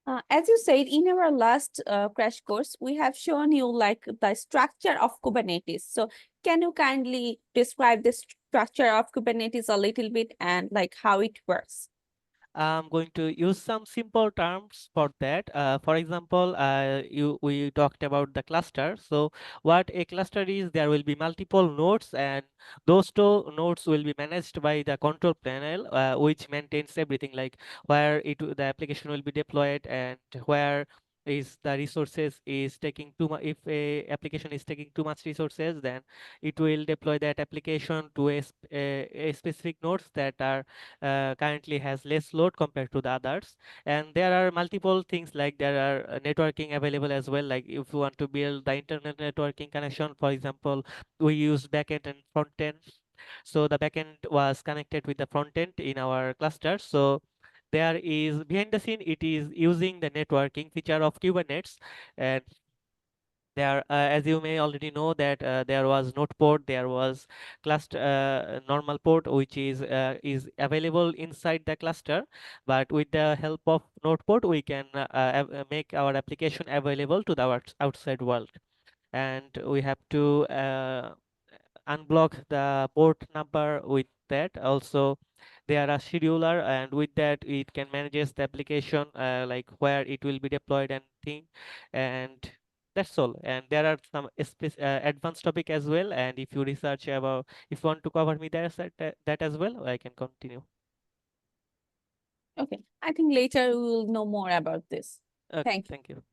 As you said in our last crash course, we have shown you like the structure of Kubernetes. So can you kindly describe the structure of Kubernetes a little bit and like how it works? I'm going to use some simple terms for that. For example, we talked about the cluster. So what a cluster is, there will be multiple nodes, and those two nodes will be managed by the control panel, which maintains everything, like where the application will be deployed and where is the resources is taking too much. If a application is taking too much resources, then it will deploy that application to a specific nodes that are currently has less load compared to the others. And there are multiple things, like there are networking available as well, like if you want to build the internet networking connection, for example, we use backend and front end. So the backend was connected with the front end in our cluster. So there is behind the scene, it is using the networking feature of Kubernetes. And there, as you may already know, that there was Nodeport, there was cluster normal port, which is available inside the cluster. But with the help of Nodeport, we can make our application available to the outside world. And we have to unblock the port number with that. Also, there are scheduler, and with that it can manages the application, like where it will be deployed and thing. And that's all. And there are some advanced topic as well, and if you research about, if you want to cover me there, that as well, I can continue. Okay, I think later we will know more about this. Okay, Thank you. thank you.